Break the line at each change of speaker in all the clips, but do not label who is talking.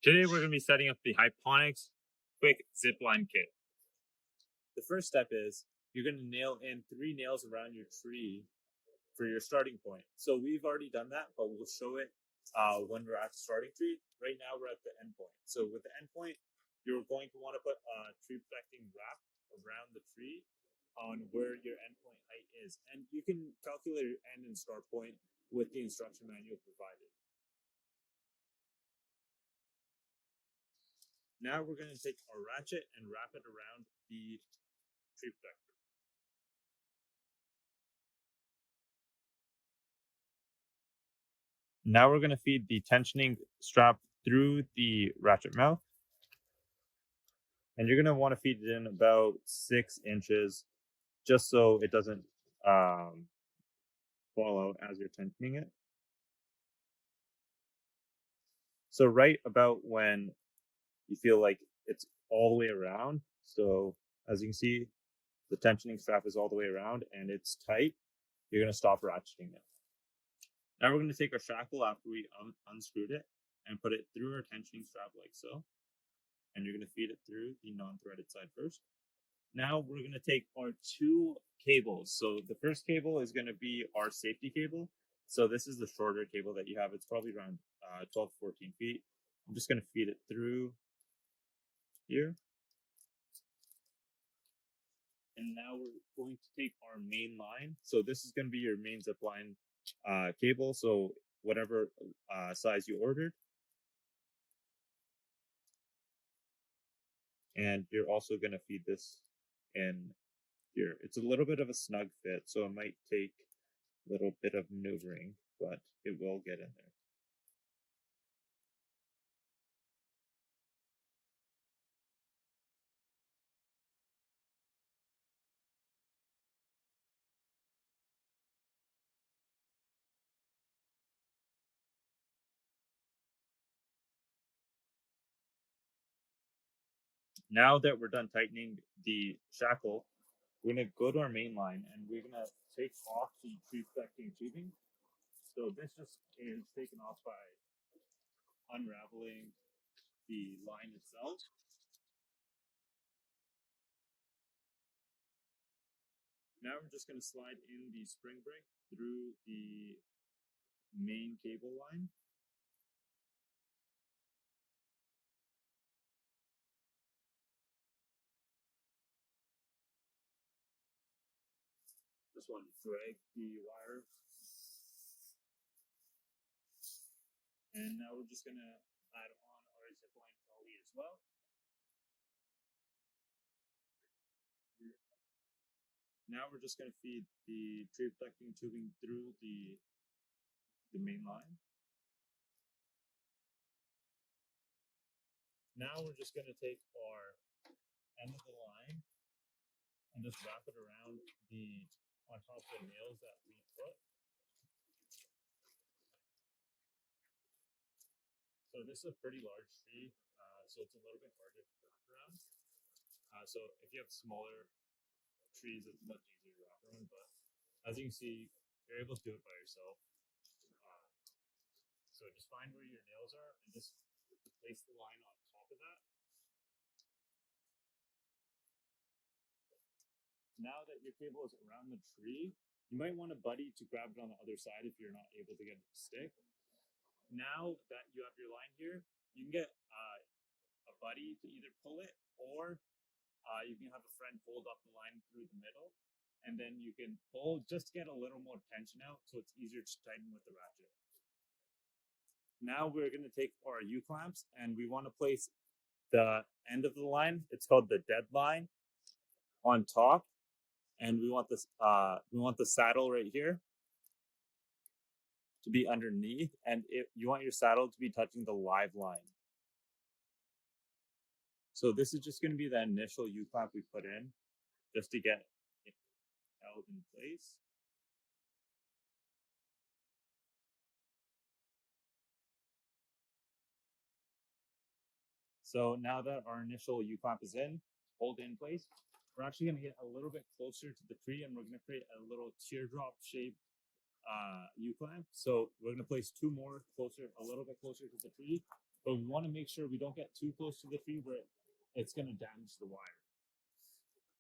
Today we're going to be setting up the Hyponix quick zipline kit. The first step is you're going to nail in 3 nails around your tree for your starting point. So we've already done that, but we'll show it when we're at the starting tree. Right now we're at the end point. So with the end point, you're going to want to put a tree protecting wrap around the tree on where your endpoint height is. And you can calculate your end and start point with the instruction manual provided. Now we're going to take our ratchet and wrap it around the tree protector. Now we're going to feed the tensioning strap through the ratchet mouth. And you're going to want to feed it in about 6 inches just so it doesn't fall out as you're tensioning it. So right about when you feel like it's all the way around, so as you can see, the tensioning strap is all the way around and it's tight, you're going to stop ratcheting it. Now we're going to take our shackle after we unscrewed it and put it through our tensioning strap like so. And you're going to feed it through the non-threaded side first. Now we're going to take our 2 cables. So the first cable is going to be our safety cable. So this is the shorter cable that you have. It's probably around 12 to 14 feet. I'm just going to feed it through here. And now we're going to take our main line. So this is going to be your main zipline cable. So whatever size you ordered. And you're also going to feed this in here. It's a little bit of a snug fit, so it might take a little bit of maneuvering, but it will get in there. Now that we're done tightening the shackle, we're going to go to our main line and we're going to take off the tree protecting tubing. So this just is taken off by unraveling the line itself. Now we're just going to slide in the spring brake through the main cable line. Just want to drag the wire. And now we're just going to add on our zipline trolley as well. Now we're just going to feed the tree protecting tubing through the main line. Now we're just going to take our end of the line and just wrap it around on top of the nails that we put. So this is a pretty large tree, so it's a little bit hard to wrap around. So if you have smaller trees, it's much easier to wrap around, but as you can see, you're able to do it by yourself. So just find where your nails are and just place the line on top of that. Now that your cable is around the tree, you might want a buddy to grab it on the other side if you're not able to get it to stick. Now that you have your line here, you can get a buddy to either pull it or you can have a friend hold up the line through the middle, and then you can pull just to get a little more tension out so it's easier to tighten with the ratchet. Now we're going to take our U-clamps and we want to place the end of the line, it's called the dead line, on top, and we want this we want the saddle right here to be underneath, and you want your saddle to be touching the live line. So this is just going to be the initial U-clamp we put in just to get it held in place. So now that our initial U-clamp is in, hold it in place, we're actually going to get a little bit closer to the tree and we're going to create a little teardrop shaped U-clamp. So we're going to place 2 more closer, a little bit closer to the tree. but we want to make sure we don't get too close to the tree where it's going to damage the wire.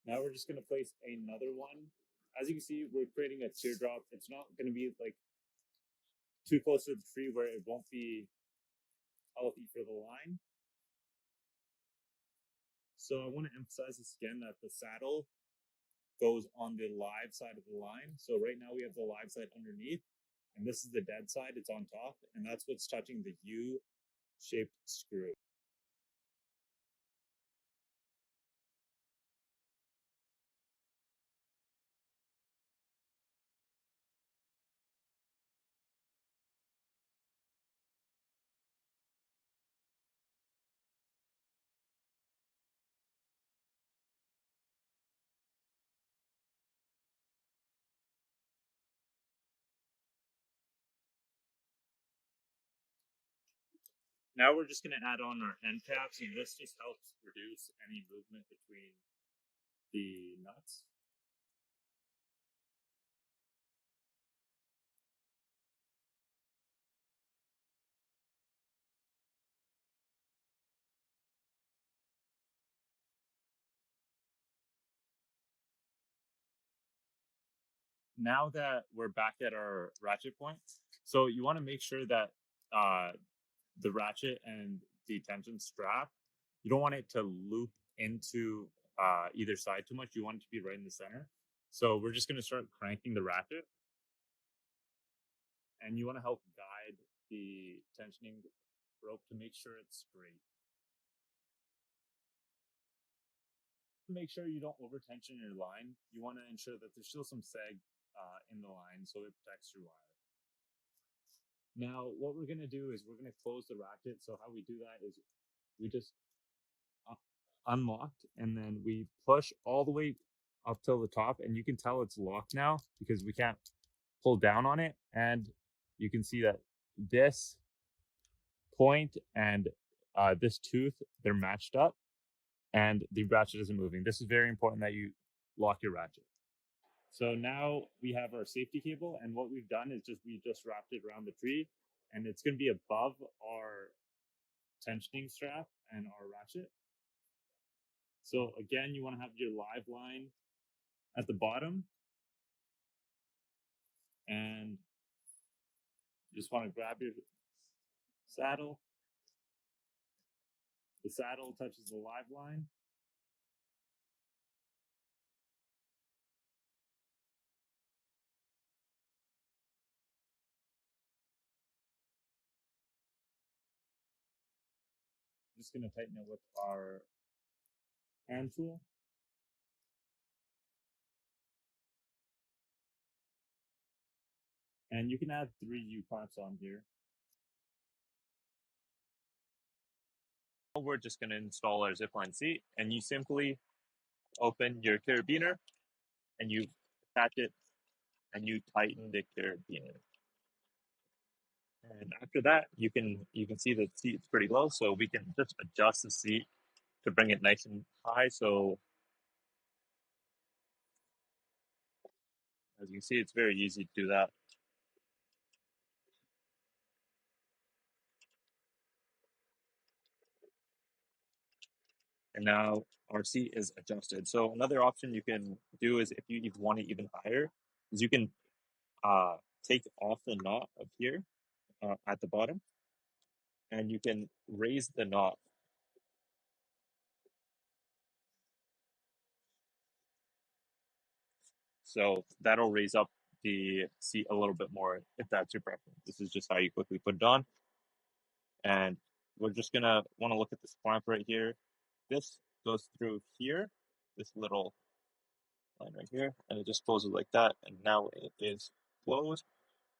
Now we're just going to place another one. As you can see, we're creating a teardrop. It's not going to be like too close to the tree where it won't be healthy for the line. So I want to emphasize this again that the saddle goes on the live side of the line. So right now we have the live side underneath, and this is the dead side. It's on top, and that's what's touching the U-shaped screw. Now we're just going to add on our end caps, and this just helps reduce any movement between the nuts. Now that we're back at our ratchet point, so you want to make sure that the ratchet and the tension strap, you don't want it to loop into either side too much. You want it to be right in the center. So we're just going to start cranking the ratchet, and you want to help guide the tensioning rope to make sure it's straight. Make sure you don't over tension your line. You want to ensure that there's still some sag in the line so it protects your wire. Now, what we're going to do is we're going to close the ratchet. So how we do that is we just unlocked, and then we push all the way up till the top, and you can tell it's locked now because we can't pull down on it. And you can see that this point and this tooth, they're matched up, and the ratchet isn't moving. This is very important that you lock your ratchet. So now we have our safety cable, and what we've done is we just wrapped it around the tree, and it's going to be above our tensioning strap and our ratchet. So again, you want to have your live line at the bottom, and you just want to grab your saddle. The saddle touches the live line. I'm just going to tighten it with our hand tool. And you can add 3 U-clamps on here. We're just going to install our Zipline seat, and you simply open your carabiner and you attach it and you tighten the carabiner. And after that, you can see the seat's pretty low, so we can just adjust the seat to bring it nice and high. So as you can see, it's very easy to do that. And now our seat is adjusted. So another option you can do is if you want it even higher, is you can take off the knot up here at the bottom, and you can raise the knot. So that'll raise up the seat a little bit more if that's your preference. This is just how you quickly put it on. And we're just gonna want to look at this clamp right here. This goes through here, this little line right here, and it just closes like that. And now it is closed.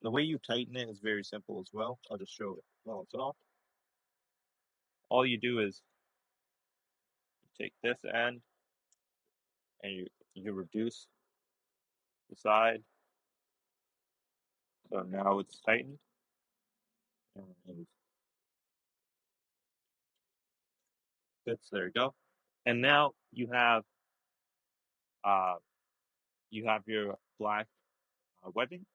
The way you tighten it is very simple as well. I'll just show it while it's off. All you do is you take this end and you reduce the side. So now it's tightened. And fits, there you go. And now uh you have your black webbing,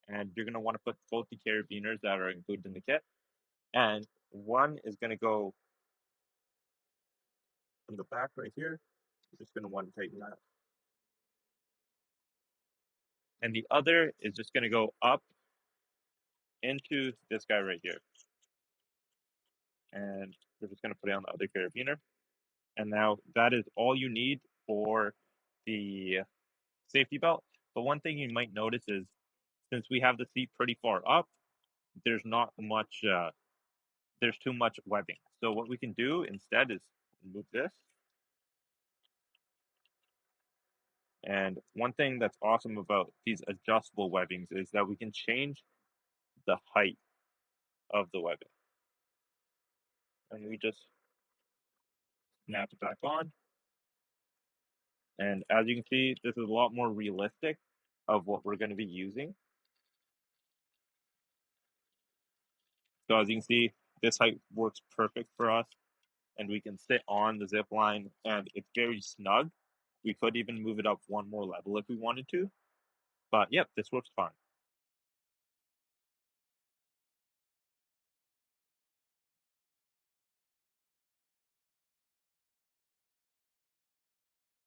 and you're gonna want to put both the carabiners that are included in the kit, and one is going to go in the back right here. We're just going to want to tighten that. And the other is just going to go up into this guy right here. And we're just going to put it on the other carabiner. And now that is all you need for the safety belt. But one thing you might notice is since we have the seat pretty far up, there's not much, there's too much webbing. So what we can do instead is move this. And one thing that's awesome about these adjustable webbings is that we can change the height of the webbing. And we just snap it back on. And as you can see, this is a lot more realistic of what we're going to be using. So as you can see, this height works perfect for us. And we can sit on the zip line and it's very snug. We could even move it up one more level if we wanted to. But yep, this works fine.